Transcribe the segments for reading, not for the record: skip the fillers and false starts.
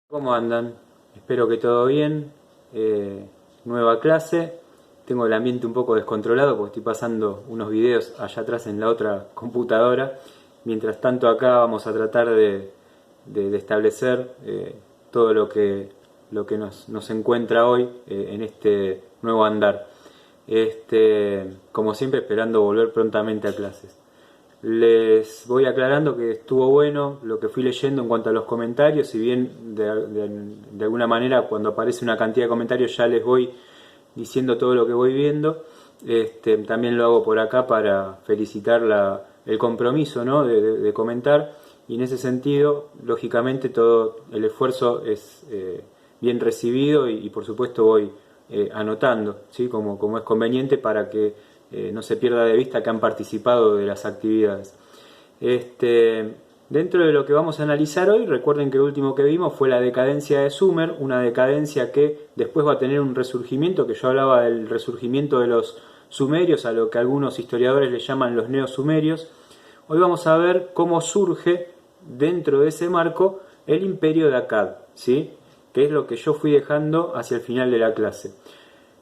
¿Cómo andan? Espero que todo bien. Nueva clase. Tengo el ambiente un poco descontrolado porque estoy pasando unos videos allá atrás en la otra computadora. Mientras tanto acá vamos a tratar de establecer todo lo que nos encuentra hoy en este nuevo andar. Como siempre, esperando volver prontamente a clases. Les voy aclarando que estuvo bueno lo que fui leyendo en cuanto a los comentarios, si bien de alguna manera cuando aparece una cantidad de comentarios ya les voy diciendo todo lo que voy viendo. También lo hago por acá para felicitar el compromiso, ¿no? de comentar, y en ese sentido, lógicamente, todo el esfuerzo es bien recibido y por supuesto voy anotando, ¿sí? como es conveniente para que no se pierda de vista que han participado de las actividades. Dentro de lo que vamos a analizar hoy, recuerden que el último que vimos fue la decadencia de Sumer, una decadencia que después va a tener un resurgimiento, que yo hablaba del resurgimiento de los sumerios, a lo que algunos historiadores le llaman los neosumerios. Hoy vamos a ver cómo surge dentro de ese marco el imperio de Akkad, ¿sí? Que es lo que yo fui dejando hacia el final de la clase.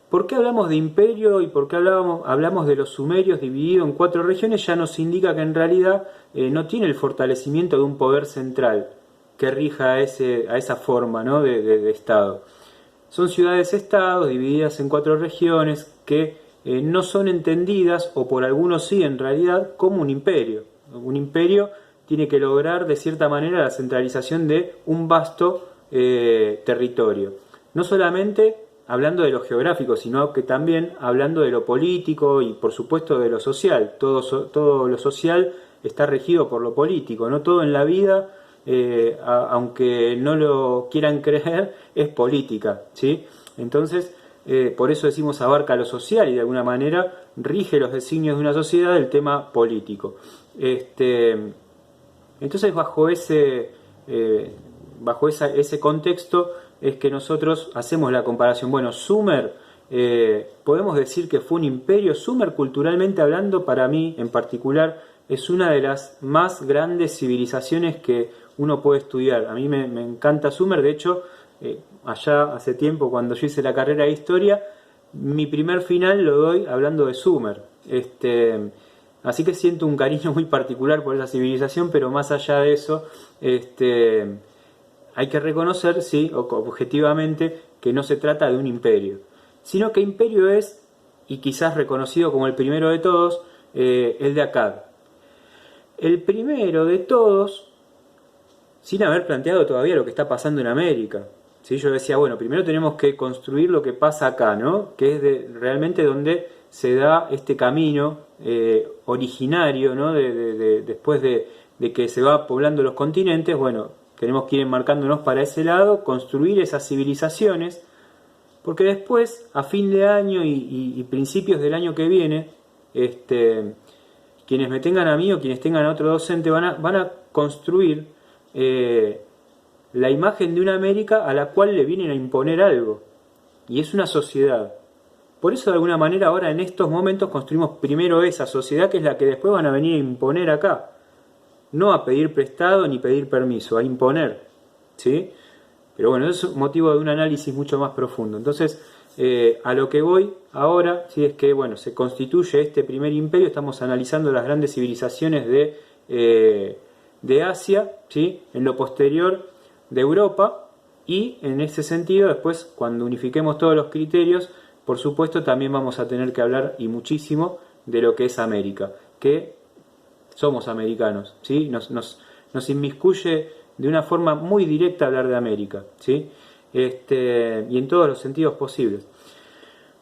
¿Por qué hablamos de imperio y por qué hablamos de los sumerios dividido en 4 regiones? Ya nos indica que en realidad no tiene el fortalecimiento de un poder central que rija a esa forma, ¿no? de Estado. Son ciudades-estados divididas en 4 regiones que no son entendidas, o por algunos sí en realidad, como un imperio. Un imperio tiene que lograr de cierta manera la centralización de un vasto territorio. No solamente hablando de lo geográfico, sino que también hablando de lo político y por supuesto de lo social. Todo lo social está regido por lo político, no todo en la vida, aunque no lo quieran creer, es política, ¿sí? Entonces, por eso decimos abarca lo social y de alguna manera rige los designios de una sociedad el tema político. Entonces, bajo ese contexto es que nosotros hacemos la comparación. Bueno, Sumer, podemos decir que fue un imperio. Sumer, culturalmente hablando, para mí en particular, es una de las más grandes civilizaciones que uno puede estudiar. A mí me encanta Sumer. De hecho, allá hace tiempo, cuando yo hice la carrera de historia, mi primer final lo doy hablando de Sumer. Así que siento un cariño muy particular por esa civilización, pero más allá de eso, hay que reconocer, sí, objetivamente, que no se trata de un imperio, sino que imperio es, y quizás reconocido como el primero de todos, el de Akkad. El primero de todos, sin haber planteado todavía lo que está pasando en América. ¿Sí? Yo decía, bueno, primero tenemos que construir lo que pasa acá, ¿no? Que es realmente donde se da este camino originario, ¿no? Después de que se va poblando los continentes. Bueno, tenemos que ir enmarcándonos para ese lado, construir esas civilizaciones, porque después, a fin de año y principios del año que viene, quienes me tengan a mí o quienes tengan a otro docente van a construir la imagen de una América a la cual le vienen a imponer algo, y es una sociedad. Por eso, de alguna manera, ahora en estos momentos construimos primero esa sociedad, que es la que después van a venir a imponer acá. No a pedir prestado ni pedir permiso, a imponer, ¿sí? Pero bueno, eso es motivo de un análisis mucho más profundo. Entonces, a lo que voy ahora, ¿sí? Es que, bueno, se constituye este primer imperio. Estamos analizando las grandes civilizaciones de Asia, ¿sí? En lo posterior de Europa, y en ese sentido, después, cuando unifiquemos todos los criterios, por supuesto, también vamos a tener que hablar, y muchísimo, de lo que es América, que somos americanos, ¿sí? Nos inmiscuye de una forma muy directa hablar de América, ¿sí? Y en todos los sentidos posibles.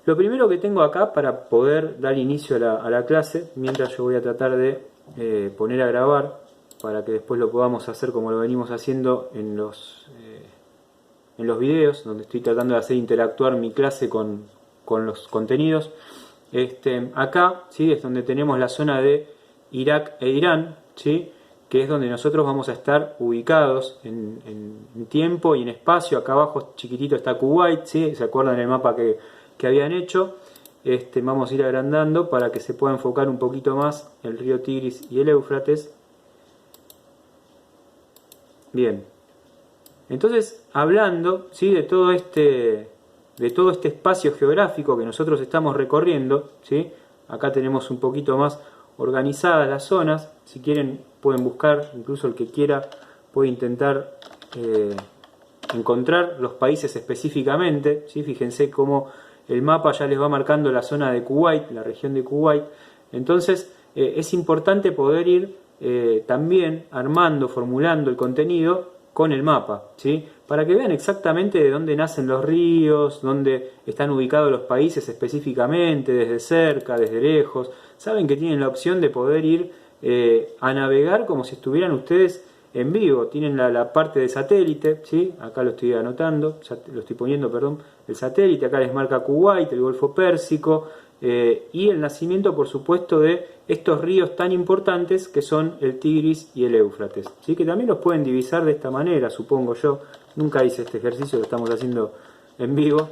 Lo primero que tengo acá para poder dar inicio a la clase, mientras yo voy a tratar de poner a grabar, para que después lo podamos hacer como lo venimos haciendo en los videos, donde estoy tratando de hacer interactuar mi clase con los contenidos. Acá, ¿sí? Es donde tenemos la zona de Irak e Irán, ¿sí? Que es donde nosotros vamos a estar ubicados en tiempo y en espacio. Acá abajo chiquitito está Kuwait, ¿sí? ¿Se acuerdan el mapa que habían hecho? Vamos a ir agrandando para que se pueda enfocar un poquito más el río Tigris y el Éufrates. Bien. Entonces, hablando, ¿sí?, de todo este espacio geográfico que nosotros estamos recorriendo, ¿sí? Acá tenemos un poquito más organizadas las zonas. Si quieren pueden buscar, incluso el que quiera puede intentar encontrar los países específicamente, ¿sí? Fíjense cómo el mapa ya les va marcando la zona de Kuwait, la región de Kuwait. Entonces es importante poder ir también armando, formulando el contenido con el mapa, ¿sí?, para que vean exactamente de dónde nacen los ríos, dónde están ubicados los países específicamente, desde cerca, desde lejos. Saben que tienen la opción de poder ir a navegar como si estuvieran ustedes en vivo. Tienen la parte de satélite, ¿sí?, acá lo estoy anotando, lo estoy poniendo, perdón, el satélite, acá les marca Kuwait, el Golfo Pérsico, y el nacimiento, por supuesto, de estos ríos tan importantes que son el Tigris y el Éufrates, ¿sí?, que también los pueden divisar de esta manera, supongo yo. Nunca hice este ejercicio, lo estamos haciendo en vivo.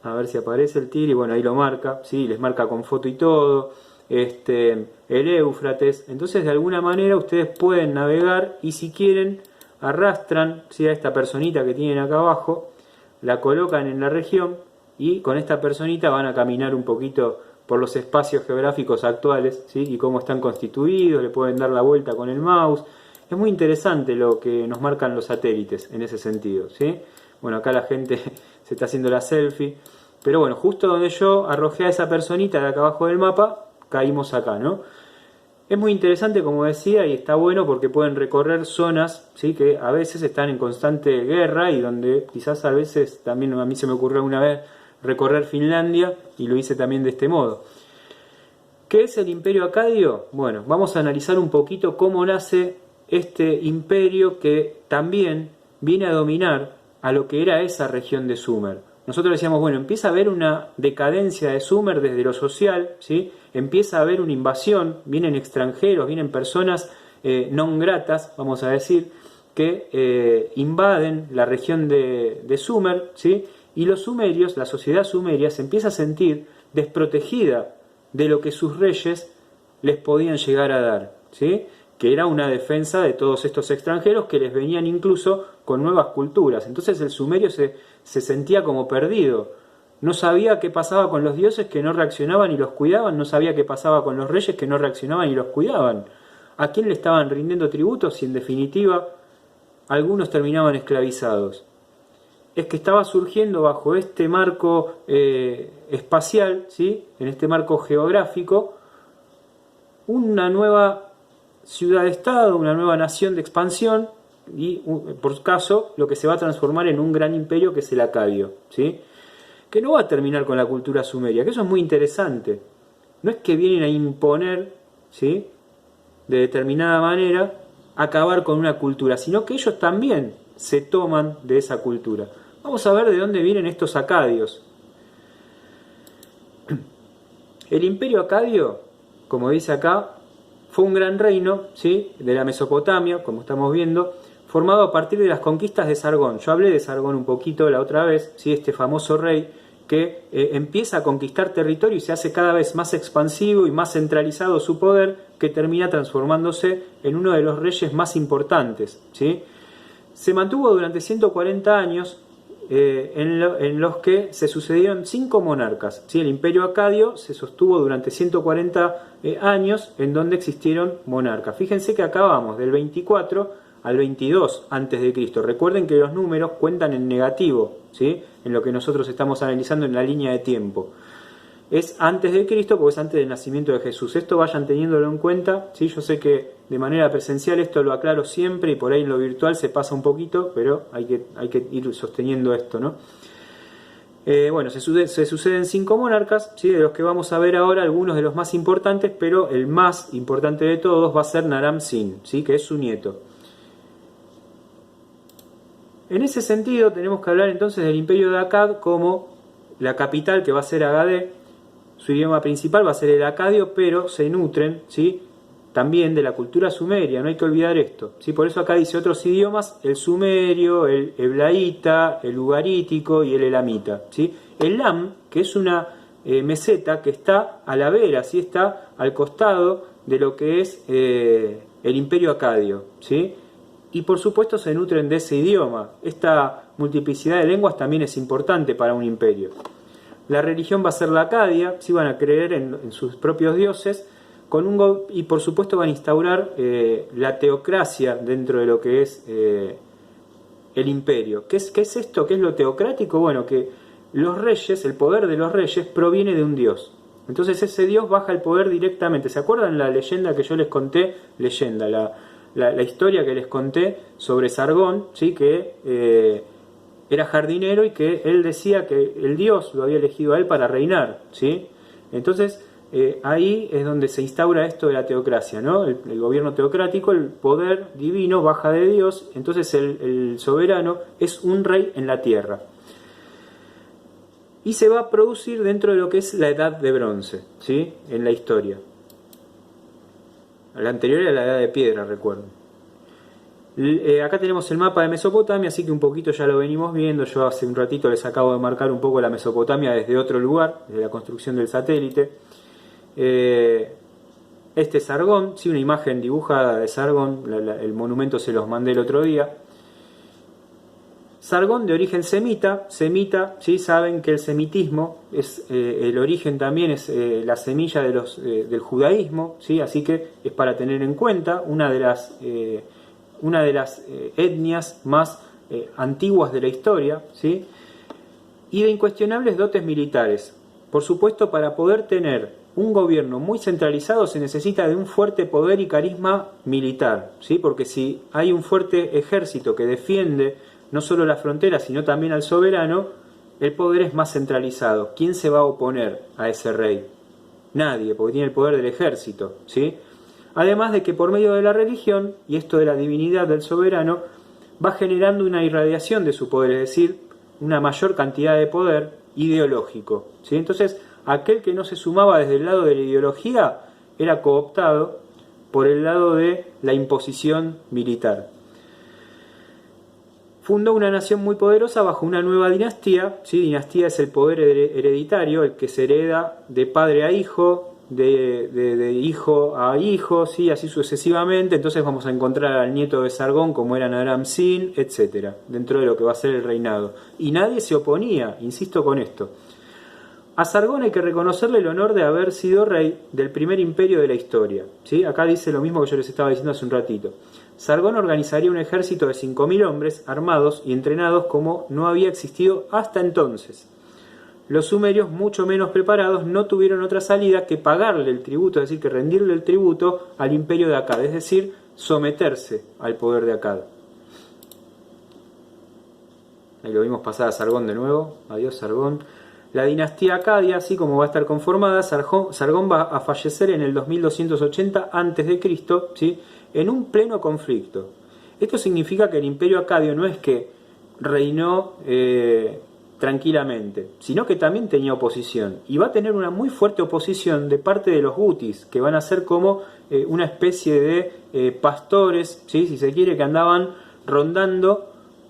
A ver si aparece el Tigris, bueno, ahí lo marca, ¿sí?, les marca con foto y todo. El Éufrates. Entonces, de alguna manera ustedes pueden navegar y, si quieren, arrastran, ¿sí?, a esta personita que tienen acá abajo, la colocan en la región y con esta personita van a caminar un poquito por los espacios geográficos actuales, ¿sí?, y cómo están constituidos. Le pueden dar la vuelta con el mouse. Es muy interesante lo que nos marcan los satélites en ese sentido, ¿sí? Bueno, acá la gente se está haciendo la selfie, pero bueno, justo donde yo arrojé a esa personita de acá abajo del mapa, caímos acá, ¿no? Es muy interesante, como decía, y está bueno porque pueden recorrer zonas, ¿sí?, que a veces están en constante guerra y donde quizás a veces, también a mí se me ocurrió una vez recorrer Finlandia y lo hice también de este modo. ¿Qué es el Imperio Acadio? Bueno, vamos a analizar un poquito cómo nace este imperio que también viene a dominar a lo que era esa región de Sumer. Nosotros decíamos, bueno, empieza a haber una decadencia de Sumer desde lo social, ¿sí?, empieza a haber una invasión, vienen extranjeros, vienen personas non gratas, vamos a decir, que invaden la región de Sumer, ¿sí?, y los sumerios, la sociedad sumeria, se empieza a sentir desprotegida de lo que sus reyes les podían llegar a dar, ¿sí?, que era una defensa de todos estos extranjeros que les venían incluso con nuevas culturas. Entonces el sumerio se sentía como perdido. No sabía qué pasaba con los dioses que no reaccionaban y los cuidaban, no sabía qué pasaba con los reyes que no reaccionaban y los cuidaban. ¿A quién le estaban rindiendo tributos? Y en definitiva, algunos terminaban esclavizados. Es que estaba surgiendo bajo este marco espacial, ¿sí?, en este marco geográfico, una nueva ciudad-estado, una nueva nación de expansión y, por caso, lo que se va a transformar en un gran imperio que es el Acadio, ¿sí?, que no va a terminar con la cultura sumeria, que eso es muy interesante. No es que vienen a imponer, ¿sí?, de determinada manera, acabar con una cultura, sino que ellos también se toman de esa cultura. Vamos a ver de dónde vienen estos acadios. El imperio acadio, como dice acá, fue un gran reino, ¿sí?, de la Mesopotamia, como estamos viendo, formado a partir de las conquistas de Sargón. Yo hablé de Sargón un poquito la otra vez, ¿sí?, este famoso rey que empieza a conquistar territorio y se hace cada vez más expansivo y más centralizado su poder, que termina transformándose en uno de los reyes más importantes, ¿sí? Se mantuvo durante 140 años en los que se sucedieron 5 monarcas, ¿sí? El imperio acadio se sostuvo durante 140 años en donde existieron monarcas. Fíjense que acá vamos del 24 al 22 antes de Cristo. Recuerden que los números cuentan en negativo, ¿sí?, en lo que nosotros estamos analizando en la línea de tiempo. Es antes de Cristo porque es antes del nacimiento de Jesús. Esto vayan teniéndolo en cuenta, ¿sí? Yo sé que de manera presencial esto lo aclaro siempre y por ahí en lo virtual se pasa un poquito, pero hay que ir sosteniendo esto, ¿no? Bueno, se suceden 5 monarcas, ¿sí?, de los que vamos a ver ahora algunos de los más importantes, pero el más importante de todos va a ser Naram-Sin, ¿sí?, que es su nieto. En ese sentido tenemos que hablar entonces del imperio de Akkad como la capital, que va a ser Agadé. Su idioma principal va a ser el acadio, pero se nutren, ¿sí?, también de la cultura sumeria, no hay que olvidar esto, ¿sí? Por eso acá dice otros idiomas: el sumerio, el heblaíta, el ugarítico y el elamita, ¿sí? El Elam, que es una meseta que está a la vera, ¿sí?, está al costado de lo que es el imperio acadio, ¿sí? y por supuesto se nutren de ese idioma. Esta multiplicidad de lenguas también es importante para un imperio. La religión va a ser la Acadia, sí van a creer en sus propios dioses, y por supuesto van a instaurar la teocracia dentro de lo que es el imperio. ¿Qué es esto? ¿Qué es lo teocrático? Bueno, que los reyes, el poder de los reyes proviene de un dios. Entonces ese dios baja el poder directamente. ¿Se acuerdan la leyenda que yo les conté? La historia que les conté sobre Sargón, ¿sí? Que era jardinero y que él decía que el dios lo había elegido a él para reinar, ¿sí? Entonces ahí es donde se instaura esto de la teocracia, ¿no? El gobierno teocrático, el poder divino baja de Dios, entonces el soberano es un rey en la tierra. Y se va a producir dentro de lo que es la edad de bronce, ¿sí? En la historia. La anterior era la edad de piedra, recuerdo. Acá tenemos el mapa de Mesopotamia, así que un poquito ya lo venimos viendo. Yo hace un ratito les acabo de marcar un poco la Mesopotamia desde otro lugar, desde la construcción del satélite. Este es Sargón, sí, una imagen dibujada de Sargón, el monumento se los mandé el otro día. Sargón de origen semita, ¿sí? Saben que el semitismo es el origen también es la semilla del judaísmo, ¿sí? Así que es para tener en cuenta una de las etnias más antiguas de la historia, ¿sí? Y de incuestionables dotes militares. Por supuesto, para poder tener un gobierno muy centralizado se necesita de un fuerte poder y carisma militar, ¿sí? Porque si hay un fuerte ejército que defiende no solo la frontera, sino también al soberano, el poder es más centralizado. ¿Quién se va a oponer a ese rey? Nadie, porque tiene el poder del ejército, ¿sí? Además de que por medio de la religión, y esto de la divinidad del soberano, va generando una irradiación de su poder, es decir, una mayor cantidad de poder ideológico, ¿sí? Entonces, aquel que no se sumaba desde el lado de la ideología era cooptado por el lado de la imposición militar. Fundó una nación muy poderosa bajo una nueva dinastía, ¿sí? Dinastía es el poder hereditario, el que se hereda de padre a hijo, de hijo a hijo, ¿sí? Así sucesivamente. Entonces vamos a encontrar al nieto de Sargón como era Naram-Sin, etc., dentro de lo que va a ser el reinado. Y nadie se oponía, insisto con esto. A Sargón hay que reconocerle el honor de haber sido rey del primer imperio de la historia, ¿sí? Acá dice lo mismo que yo les estaba diciendo hace un ratito. Sargón organizaría un ejército de 5.000 hombres armados y entrenados como no había existido hasta entonces. Los sumerios, mucho menos preparados, no tuvieron otra salida que pagarle el tributo, es decir, que rendirle el tributo al imperio de Akkad, es decir, someterse al poder de Akkad. Ahí lo vimos pasar a Sargón de nuevo. Adiós, Sargón. La dinastía acadia, así como va a estar conformada, Sargón va a fallecer en el 2280 a.C., ¿sí? En un pleno conflicto. Esto significa que el imperio acadio no es que reinó tranquilamente, sino que también tenía oposición. Y va a tener una muy fuerte oposición de parte de los gutis, que van a ser como una especie de pastores, ¿sí? Si se quiere, que andaban rondando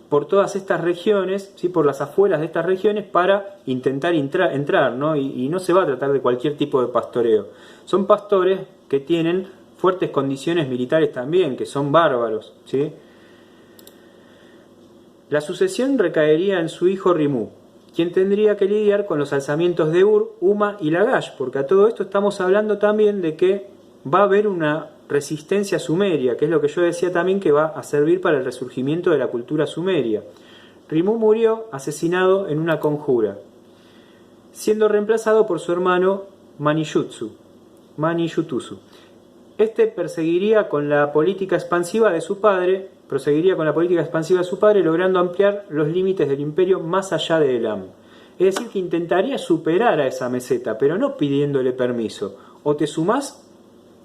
por todas estas regiones, ¿sí? Por las afueras de estas regiones para intentar entrar, ¿no? Y no se va a tratar de cualquier tipo de pastoreo. Son pastores que tienen fuertes condiciones militares también, que son bárbaros, ¿sí? La sucesión recaería en su hijo Rimú, quien tendría que lidiar con los alzamientos de Ur, Uma y Lagash, porque a todo esto estamos hablando también de que va a haber una resistencia sumeria, que es lo que yo decía también que va a servir para el resurgimiento de la cultura sumeria. Rimú murió asesinado en una conjura, siendo reemplazado por su hermano Manishtusu. Este proseguiría con la política expansiva de su padre, logrando ampliar los límites del imperio más allá de Elam. Es decir, que intentaría superar a esa meseta, pero no pidiéndole permiso. O te sumás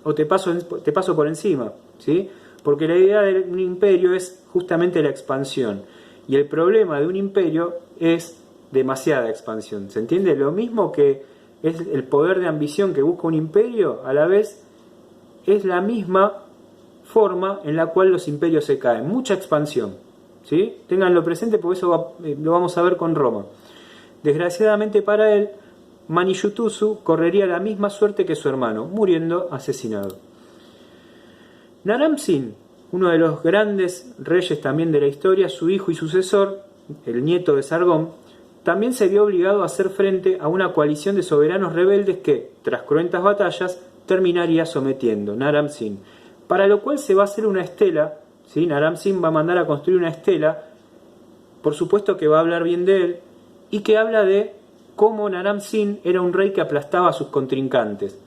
o te paso por encima, ¿sí? Porque la idea de un imperio es justamente la expansión. Y el problema de un imperio es demasiada expansión. ¿Se entiende? Lo mismo que es el poder de ambición que busca un imperio, a la vez es la misma forma en la cual los imperios se caen. Mucha expansión, ¿sí? Ténganlo presente porque eso lo vamos a ver con Roma. Desgraciadamente para él, Manishtusu correría la misma suerte que su hermano, muriendo asesinado. Naram-Sin uno de los grandes reyes también de la historia, su hijo y sucesor, el nieto de Sargón, también se vio obligado a hacer frente a una coalición de soberanos rebeldes que, tras cruentas batallas, terminaría sometiendo Naram-Sin, para lo cual se va a hacer una estela, ¿sí? Naram-Sin va a mandar a construir una estela, por supuesto que va a hablar bien de él, y que habla de cómo Naram-Sin era un rey que aplastaba a sus contrincantes.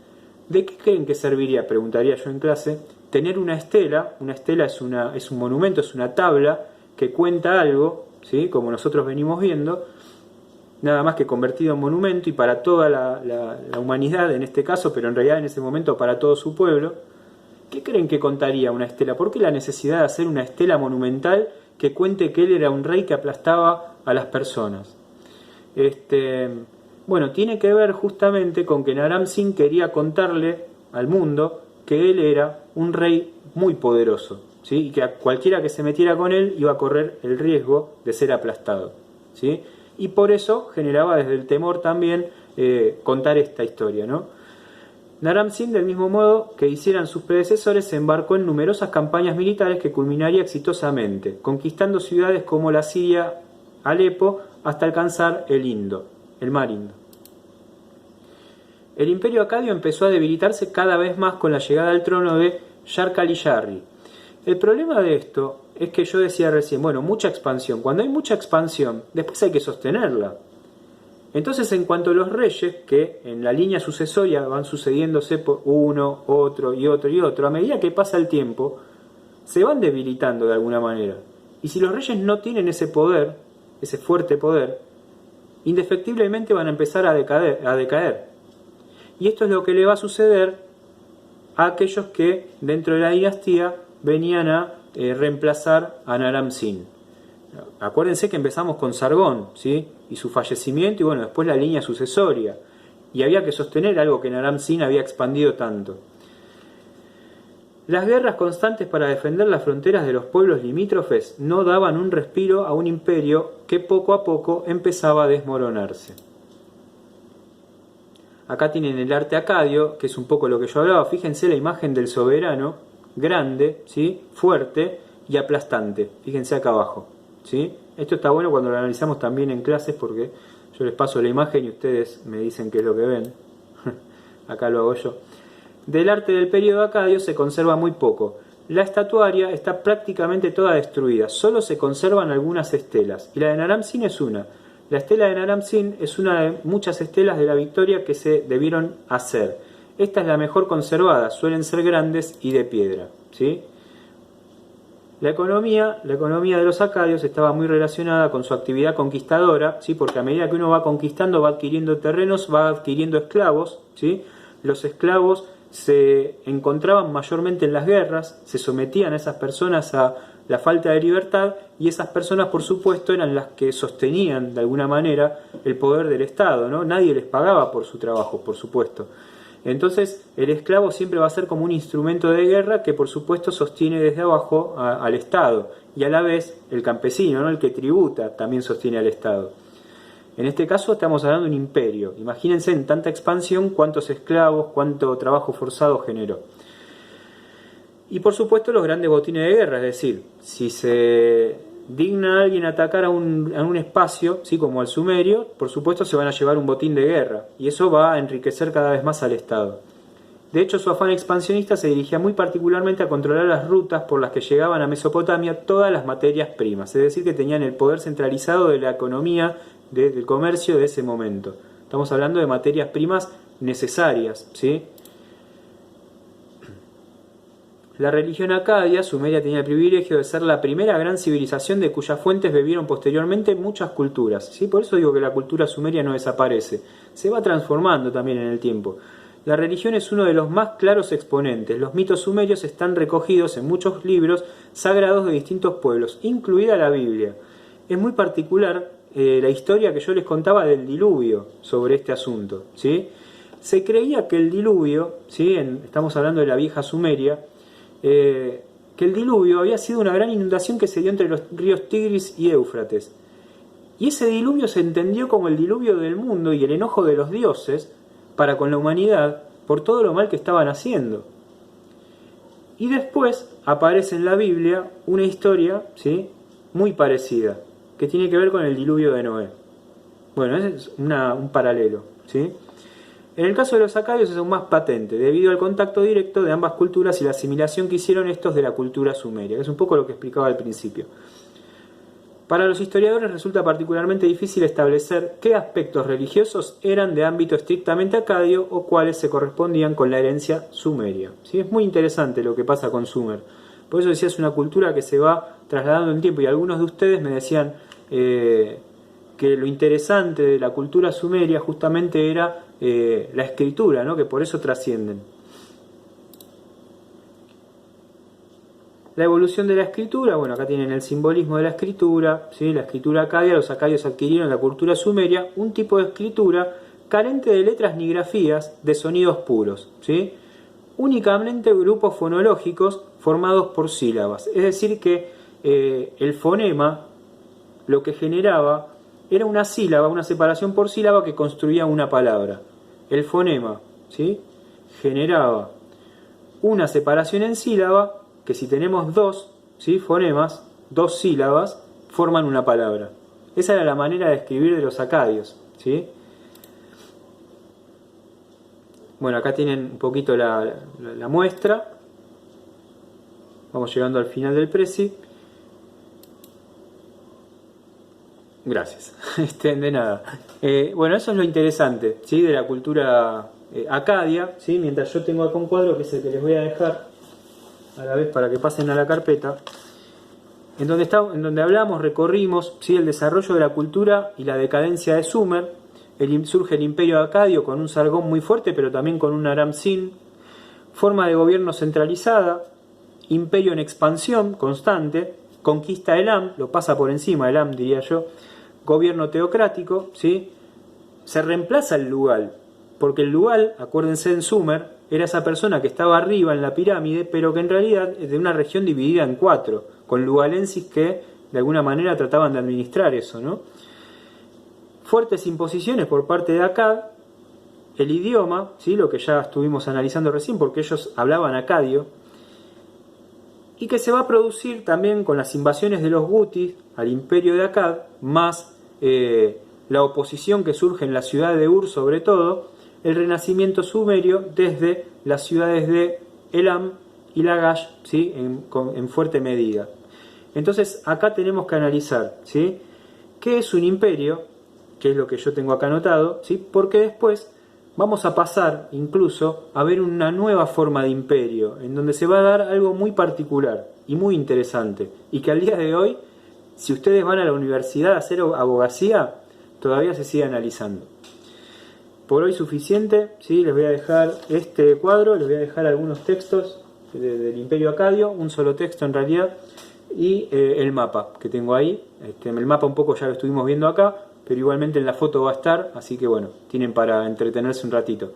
¿De qué creen que serviría? Preguntaría yo en clase. Tener una estela es un monumento, es una tabla que cuenta algo, ¿sí? Como nosotros venimos viendo, nada más que convertido en monumento y para toda la humanidad en este caso, pero en realidad en ese momento para todo su pueblo. ¿Qué creen que contaría una estela? ¿Por qué la necesidad de hacer una estela monumental que cuente que él era un rey que aplastaba a las personas? Bueno, tiene que ver justamente con que Naram-Sin quería contarle al mundo que él era un rey muy poderoso, ¿sí? Y que a cualquiera que se metiera con él iba a correr el riesgo de ser aplastado, ¿sí? Y por eso generaba desde el temor también contar esta historia, ¿no? Naram-Sin, del mismo modo que hicieran sus predecesores, se embarcó en numerosas campañas militares que culminaría exitosamente, conquistando ciudades como la siria Alepo hasta alcanzar el mar Indo. El imperio acadio empezó a debilitarse cada vez más con la llegada al trono de Yarkali-Yarri. El problema de esto es que yo decía recién, bueno, mucha expansión. Cuando hay mucha expansión, después hay que sostenerla. Entonces, en cuanto a los reyes, que en la línea sucesoria van sucediéndose por uno, otro y otro y otro, a medida que pasa el tiempo, se van debilitando de alguna manera. Y si los reyes no tienen ese poder, ese fuerte poder, indefectiblemente van a empezar a decaer. Y esto es lo que le va a suceder a aquellos que dentro de la dinastía venían a reemplazar a Naram-Sin. Acuérdense que empezamos con Sargón, ¿sí? Y su fallecimiento y bueno, después la línea sucesoria. Y había que sostener algo que Naram-Sin había expandido tanto. Las guerras constantes para defender las fronteras de los pueblos limítrofes no daban un respiro a un imperio que poco a poco empezaba a desmoronarse. Acá tienen el arte acadio, que es un poco lo que yo hablaba. Fíjense la imagen del soberano, grande, ¿sí? Fuerte y aplastante. Fíjense acá abajo, ¿sí? Esto está bueno cuando lo analizamos también en clases porque yo les paso la imagen y ustedes me dicen qué es lo que ven. Acá lo hago yo. Del arte del periodo acadio se conserva muy poco. La estatuaria está prácticamente toda destruida. Solo se conservan algunas estelas. Y la de Naram-Sin es una. La estela de Naram-Sin es una de muchas estelas de la victoria que se debieron hacer. Esta es la mejor conservada, suelen ser grandes y de piedra, ¿sí? La economía de los acadios estaba muy relacionada con su actividad conquistadora, ¿sí? Porque a medida que uno va conquistando va adquiriendo terrenos, va adquiriendo esclavos, ¿sí? Los esclavos se encontraban mayormente en las guerras, se sometían a esas personas a la falta de libertad y esas personas por supuesto eran las que sostenían de alguna manera el poder del Estado, ¿no? Nadie les pagaba por su trabajo, por supuesto. Entonces el esclavo siempre va a ser como un instrumento de guerra que por supuesto sostiene desde abajo al Estado y a la vez el campesino, ¿no? El que tributa también sostiene al Estado. En este caso estamos hablando de un imperio. Imagínense en tanta expansión cuántos esclavos, cuánto trabajo forzado generó. Y por supuesto los grandes botines de guerra, es decir, si se digna a alguien atacar a un espacio, ¿sí? Como al sumerio, por supuesto se van a llevar un botín de guerra y eso va a enriquecer cada vez más al Estado. De hecho, su afán expansionista se dirigía muy particularmente a controlar las rutas por las que llegaban a Mesopotamia todas las materias primas, es decir, que tenían el poder centralizado de la economía, del comercio de ese momento. Estamos hablando de materias primas necesarias, ¿sí? La religión acadia, Sumeria, tenía el privilegio de ser la primera gran civilización de cuyas fuentes bebieron posteriormente muchas culturas, ¿sí? Por eso digo que la cultura sumeria no desaparece, se va transformando también en el tiempo. La religión es uno de los más claros exponentes. Los mitos sumerios están recogidos en muchos libros sagrados de distintos pueblos, incluida la Biblia. Es muy particular la historia que yo les contaba del diluvio sobre este asunto, ¿sí? Se creía que el diluvio, ¿sí? Estamos hablando de la vieja Sumeria, que el diluvio había sido una gran inundación que se dio entre los ríos Tigris y Éufrates. Y ese diluvio se entendió como el diluvio del mundo y el enojo de los dioses para con la humanidad por todo lo mal que estaban haciendo. Y después aparece en la Biblia una historia, ¿sí?, muy parecida, que tiene que ver con el diluvio de Noé. Bueno, ese es un paralelo, ¿sí? En el caso de los acadios es aún más patente, debido al contacto directo de ambas culturas y la asimilación que hicieron estos de la cultura sumeria, que es un poco lo que explicaba al principio. Para los historiadores resulta particularmente difícil establecer qué aspectos religiosos eran de ámbito estrictamente acadio o cuáles se correspondían con la herencia sumeria. ¿Sí? Es muy interesante lo que pasa con Sumer. Por eso decía, es una cultura que se va trasladando en tiempo, y algunos de ustedes me decían que lo interesante de la cultura sumeria justamente era la escritura, ¿no?, que por eso trascienden. La evolución de la escritura, bueno, acá tienen el simbolismo de la escritura, ¿sí? La escritura acadia, los acadios adquirieron en la cultura sumeria un tipo de escritura carente de letras ni grafías, de sonidos puros, ¿sí?, únicamente grupos fonológicos formados por sílabas. Es decir que el fonema lo que generaba era una sílaba, una separación por sílaba que construía una palabra. El fonema, ¿sí?, generaba una separación en sílaba que, si tenemos dos, ¿sí?, fonemas, dos sílabas, forman una palabra. Esa era la manera de escribir de los acadios, ¿sí? Bueno, acá tienen un poquito la muestra. Vamos llegando al final del preci. Gracias. De nada. Bueno, eso es lo interesante, ¿sí?, de la cultura acadia, ¿sí? Mientras yo tengo acá un cuadro que es el que les voy a dejar a la vez para que pasen a la carpeta, en donde hablamos, recorrimos, ¿sí?, el desarrollo de la cultura y la decadencia de Sumer. Surge el imperio acadio con un Sargón muy fuerte, pero también con un Aram-Sin, forma de gobierno centralizada, imperio en expansión constante, conquista Elam, lo pasa por encima Elam, diría yo, gobierno teocrático, ¿sí? Se reemplaza el Lugal, porque el Lugal, acuérdense, en Sumer, era esa persona que estaba arriba en la pirámide, pero que en realidad es de una región dividida en 4, con lugalensis que de alguna manera trataban de administrar eso, ¿no? Fuertes imposiciones por parte de Akkad, el idioma, ¿sí?, lo que ya estuvimos analizando recién, porque ellos hablaban acadio, y que se va a producir también con las invasiones de los gutis al imperio de Akkad, más la oposición que surge en la ciudad de Ur, sobre todo, el renacimiento sumerio desde las ciudades de Elam y Lagash, ¿sí?, en fuerte medida. Entonces acá tenemos que analizar, ¿sí?, qué es un imperio, que es lo que yo tengo acá anotado, ¿sí?, porque después vamos a pasar incluso a ver una nueva forma de imperio, en donde se va a dar algo muy particular y muy interesante, y que al día de hoy, si ustedes van a la universidad a hacer abogacía, todavía se sigue analizando. Por hoy suficiente, ¿sí? Les voy a dejar este cuadro, les voy a dejar algunos textos del imperio acadio, un solo texto en realidad, y el mapa que tengo ahí. El mapa un poco ya lo estuvimos viendo acá, pero igualmente en la foto va a estar, así que bueno, tienen para entretenerse un ratito.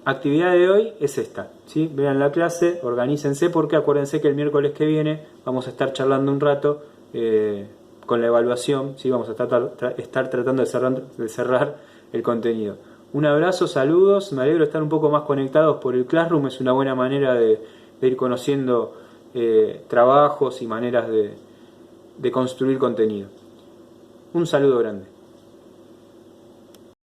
Actividad de hoy es esta, ¿sí? Vean la clase, organícense, porque acuérdense que el miércoles que viene vamos a estar charlando un rato con la evaluación, ¿sí? Vamos a estar tratando de cerrar el contenido. Un abrazo, saludos, me alegro de estar un poco más conectados por el Classroom, es una buena manera de ir conociendo trabajos y maneras de construir contenido. Un saludo grande.